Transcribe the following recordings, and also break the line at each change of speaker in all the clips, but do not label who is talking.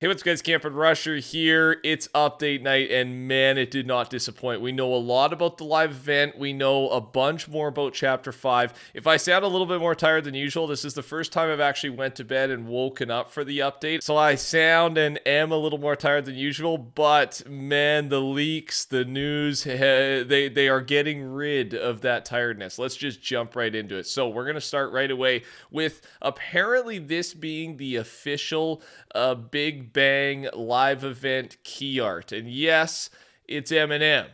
Hey, what's good, TheCampingRusher here. It's update night, and man, it did not disappoint. We know a lot about the live event. We know a bunch more about Chapter 5. If I sound a little bit more tired than usual, this is the first time I've actually went to bed and woken up for the update. So I sound and am a little more tired than usual, but man, the leaks, the news, they are getting rid of that tiredness. Let's just jump right into it. So we're going to start right away with apparently this being the official Big Bang live event key art, and yes, it's Eminem.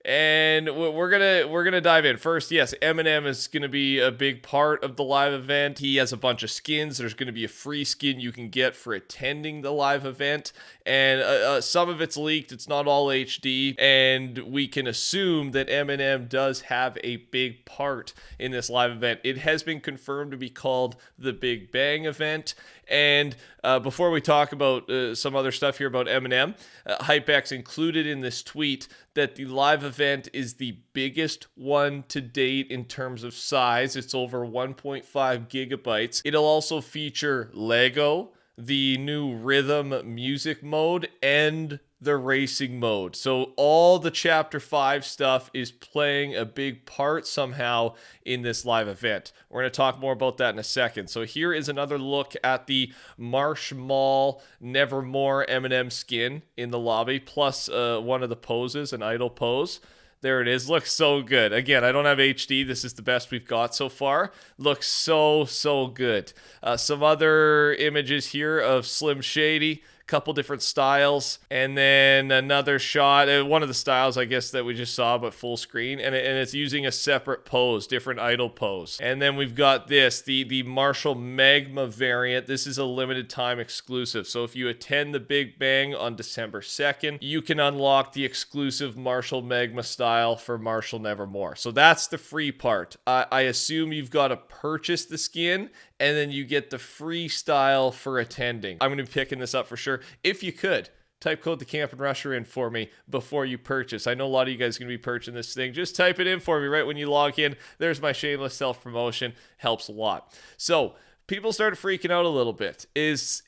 And we're gonna dive in first. Yes, Eminem is gonna be a big part of the live event. He has a bunch of skins. There's gonna be a free skin you can get for attending the live event, and some of it's leaked. It's not all HD, and we can assume that Eminem does have a big part in this live event. It has been confirmed to be called the Big Bang event. And before we talk about some other stuff here about Eminem, Hypex included in this tweet that the live event is the biggest one to date in terms of size. It's over 1.5 gigabytes. It'll also feature Lego, the new rhythm music mode, and the racing mode. So all the Chapter 5 stuff is playing a big part somehow in this live event. We're going to talk more about that in a second. So here is another look at the Marsh Mall Nevermore Eminem skin in the lobby, plus one of the poses, an idle pose. There it is. Looks so good. Again, I don't have HD. This is the best we've got so far. Looks so good. Some other images here of Slim Shady. Couple different styles, and then another shot, one of the styles I guess that we just saw but full screen, and it's using a separate pose, different idle pose. And then we've got this, the Marshall Magma variant. This is a limited time exclusive, so if you attend the Big Bang on December 2nd, you can unlock the exclusive Marshall Magma style for Marshall Nevermore. So that's the free part. I assume you've got to purchase the skin, and then you get the free style for attending. I'm going to be picking this up for sure. If you could, type code TheCampingRusher in for me before you purchase. I know a lot of you guys are going to be purchasing this thing. Just type it in for me right when you log in. There's my shameless self-promotion. Helps a lot. So people started freaking out a little bit. Is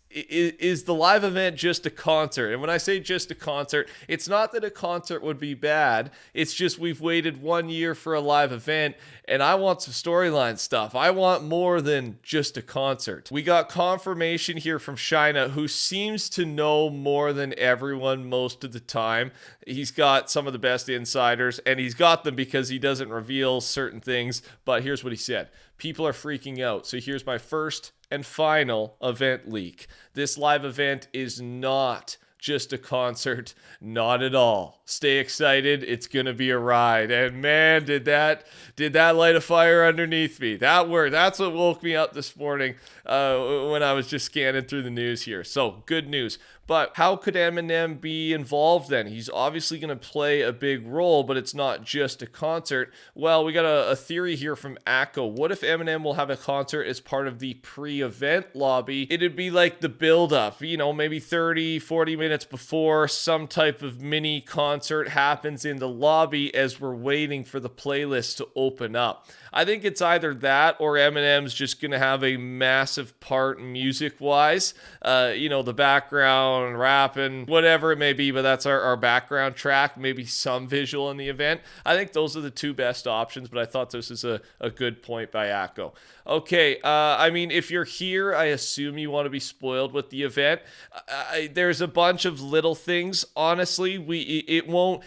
the live event just a concert? And when I say just a concert, it's not that a concert would be bad. It's just we've waited 1 year for a live event, and I want some storyline stuff. I want more than just a concert. We got confirmation here from China, who seems to know more than everyone most of the time. He's got some of the best insiders, and he's got them because he doesn't reveal certain things. But here's what he said. People are freaking out. So here's my first and final event leak. This live event is not just a concert, not at all. Stay excited, it's gonna be a ride. And man, did that light a fire underneath me. That word, that's what woke me up this morning when I was just scanning through the news here. So good news. But how could Eminem be involved then? He's obviously going to play a big role, but it's not just a concert. Well, we got a theory here from Akko. What if Eminem will have a concert as part of the pre-event lobby? It'd be like the build-up, maybe 30, 40 minutes before some type of mini concert happens in the lobby as we're waiting for the playlist to open up. I think it's either that or Eminem's just going to have a massive part music-wise. The background, rapping, whatever it may be, but that's our background track, maybe some visual in the event. I think those are the two best options, but I thought this is a good point by Akko. Okay, if you're here, I assume you want to be spoiled with the event. There's a bunch of little things. Honestly, it won't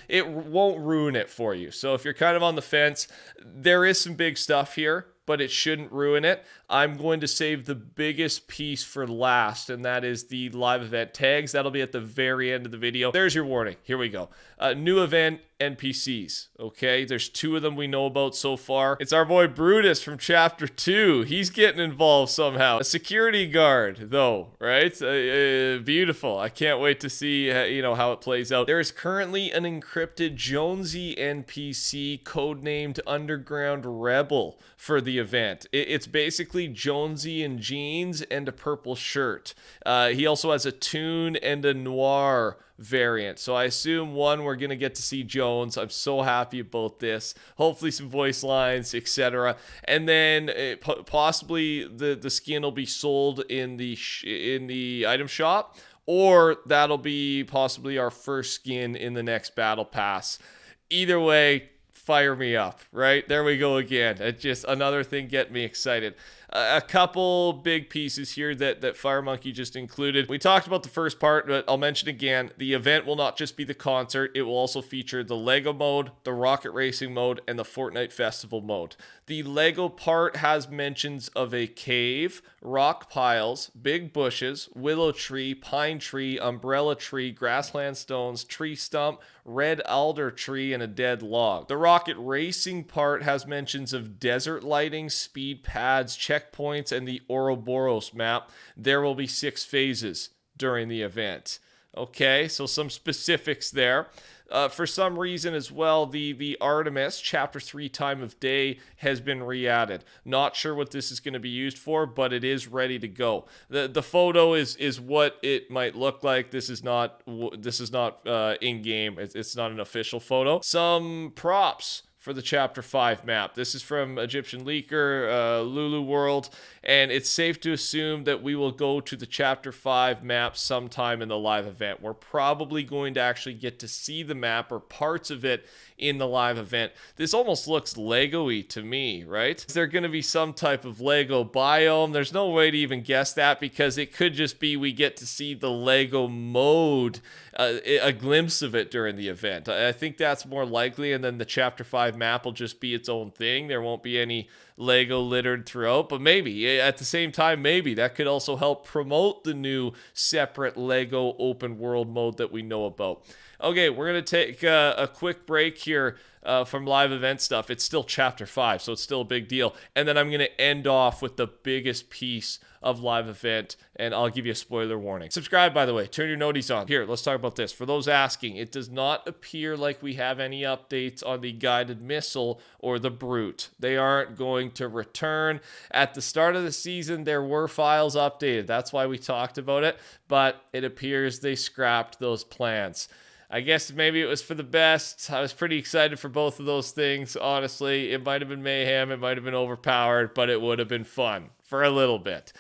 ruin it for you. So if you're kind of on the fence, there is some big stuff here, but it shouldn't ruin it. I'm going to save the biggest piece for last, and that is the live event tags. That'll be at the very end of the video. There's your warning. Here we go. New event NPCs, okay? There's 2 of them we know about so far. It's our boy Brutus from Chapter 2. He's getting involved somehow. A security guard, though, right? Beautiful. I can't wait to see how it plays out. There is currently an encrypted Jonesy NPC codenamed Underground Rebel for the event. It's basically Jonesy in jeans and a purple shirt. He also has a Toon and a Noir variant. So I assume we're going to get to see Jones. I'm so happy about this. Hopefully some voice lines, etc. And then possibly the skin will be sold in the item shop, or that'll be possibly our first skin in the next battle pass. Either way, fire me up, right? There we go again. It's just another thing getting me excited. A couple big pieces here that Fire Monkey just included. We talked about the first part, but I'll mention again, the event will not just be the concert, it will also feature the Lego mode, the Rocket Racing mode, and the Fortnite Festival mode. The Lego part has mentions of a cave, rock piles, big bushes, willow tree, pine tree, umbrella tree, grassland stones, tree stump, red alder tree, and a dead log. The Rocket Racing part has mentions of desert lighting, speed pads, checkpoints, and the Ouroboros map. There will be 6 phases during the event. Okay, so some specifics there. For some reason as well, the Artemis Chapter 3 Time of Day has been re-added. Not sure what this is going to be used for, but it is ready to go. The photo is what it might look like. This is not in-game. It's not an official photo. Some props for the Chapter 5 map. This is from Egyptian Leaker, Lulu World, and it's safe to assume that we will go to the Chapter 5 map sometime in the live event. We're probably going to actually get to see the map or parts of it in the live event. This almost looks Lego-y to me, right? Is there going to be some type of Lego biome? There's no way to even guess that because it could just be we get to see the Lego mode, a glimpse of it during the event. I think that's more likely, and then the Chapter 5 map will just be its own thing. There won't be any Lego littered throughout, but maybe at the same time, maybe that could also help promote the new separate Lego open world mode that we know about. Okay, we're going to take a quick break here from live event stuff. It's still Chapter 5, so it's still a big deal. And then I'm going to end off with the biggest piece of live event, and I'll give you a spoiler warning. Subscribe, by the way. Turn your noties on. Here, let's talk about this. For those asking, it does not appear like we have any updates on the guided missile or the brute. They aren't going to return. At the start of the season, there were files updated. That's why we talked about it, but it appears they scrapped those plans. I guess maybe it was for the best. I was pretty excited for both of those things, honestly. It might have been mayhem, it might have been overpowered, but it would have been fun for a little bit.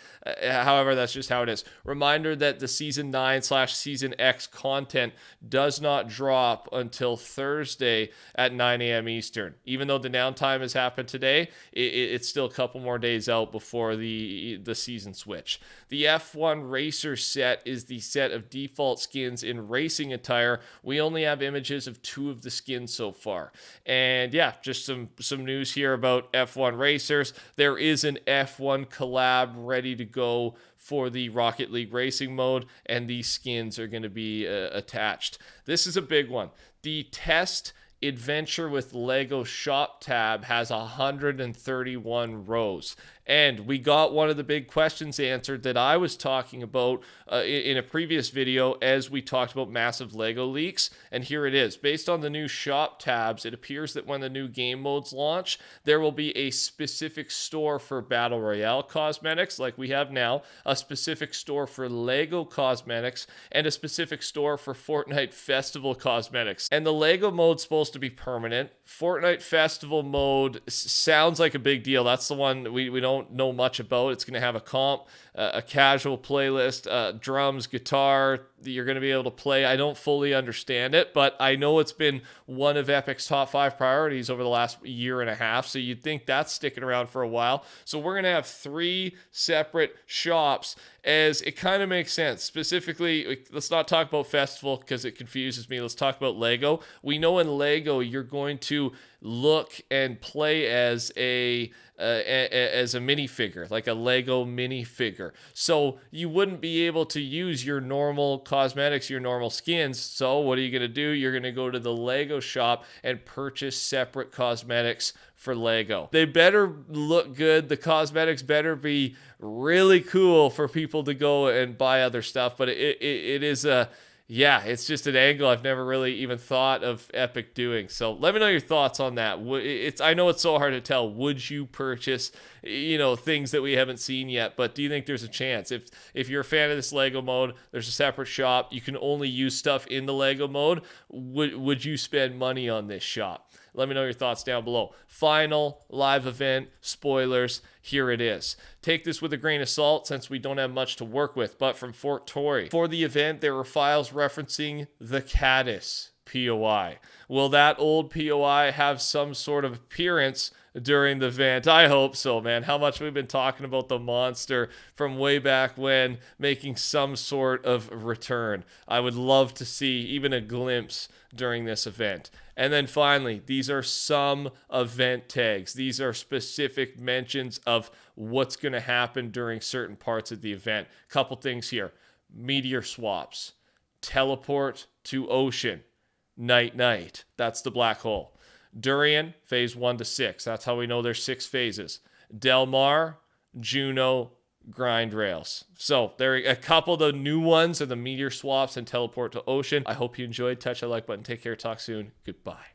However, that's just how it is. Reminder that the Season 9/Season X content does not drop until Thursday at 9 a.m. Eastern. Even though the downtime has happened today, it's still a couple more days out before the season switch. The F1 Racer set is the set of default skins in racing attire. We only have images of 2 of the skins so far. And yeah, just some news here about F1 Racers. There is an F1 collab ready to go for the Rocket League Racing mode, and these skins are going to be attached. This is a big one. The Test Adventure with Lego Shop tab has 131 rows. And we got one of the big questions answered that I was talking about in a previous video as we talked about massive Lego leaks. And here it is. Based on the new shop tabs, it appears that when the new game modes launch, there will be a specific store for Battle Royale cosmetics like we have now, a specific store for Lego cosmetics, and a specific store for Fortnite Festival cosmetics. And the Lego mode's supposed to be permanent. Fortnite Festival mode sounds like a big deal. That's the one we don't know much about. It's going to have a comp, a casual playlist, drums, guitar that you're going to be able to play. I don't fully understand it, but I know it's been one of Epic's top 5 priorities over the last year and a half, so you'd think that's sticking around for a while. So we're going to have 3 separate shops, as it kind of makes sense. Specifically, let's not talk about Festival because it confuses me. Let's talk about Lego. We know in Lego you're going to look and play as a minifigure, like a Lego minifigure. So you wouldn't be able to use your normal cosmetics, your normal skins. So what are you going to do? You're going to go to the Lego shop and purchase separate cosmetics for Lego. They better look good. The cosmetics better be really cool for people to go and buy other stuff. But it is a... yeah, it's just an angle I've never really even thought of Epic doing. So let me know your thoughts on that. I know it's so hard to tell. Would you purchase, things that we haven't seen yet? But do you think there's a chance? If you're a fan of this Lego mode, there's a separate shop. You can only use stuff in the Lego mode. Would you spend money on this shop? Let me know your thoughts down below. Final live event spoilers. Here it is. Take this with a grain of salt since we don't have much to work with, but from Fort Tory. For the event, there were files referencing the Caddis POI. Will that old POI have some sort of appearance during the event? I hope so, man. How much we've been talking about the monster from way back when making some sort of return. I would love to see even a glimpse during this event. And then finally, these are some event tags. These are specific mentions of what's going to happen during certain parts of the event. Couple things here. Meteor swaps. Teleport to ocean. Night. That's the black hole. Durian, phase 1 to 6. That's how we know there's 6 phases. Del Mar, Juno, grind rails. So there are a couple of the new ones are the meteor swaps and teleport to ocean. I hope you enjoyed. Touch that like button. Take care. Talk soon. Goodbye.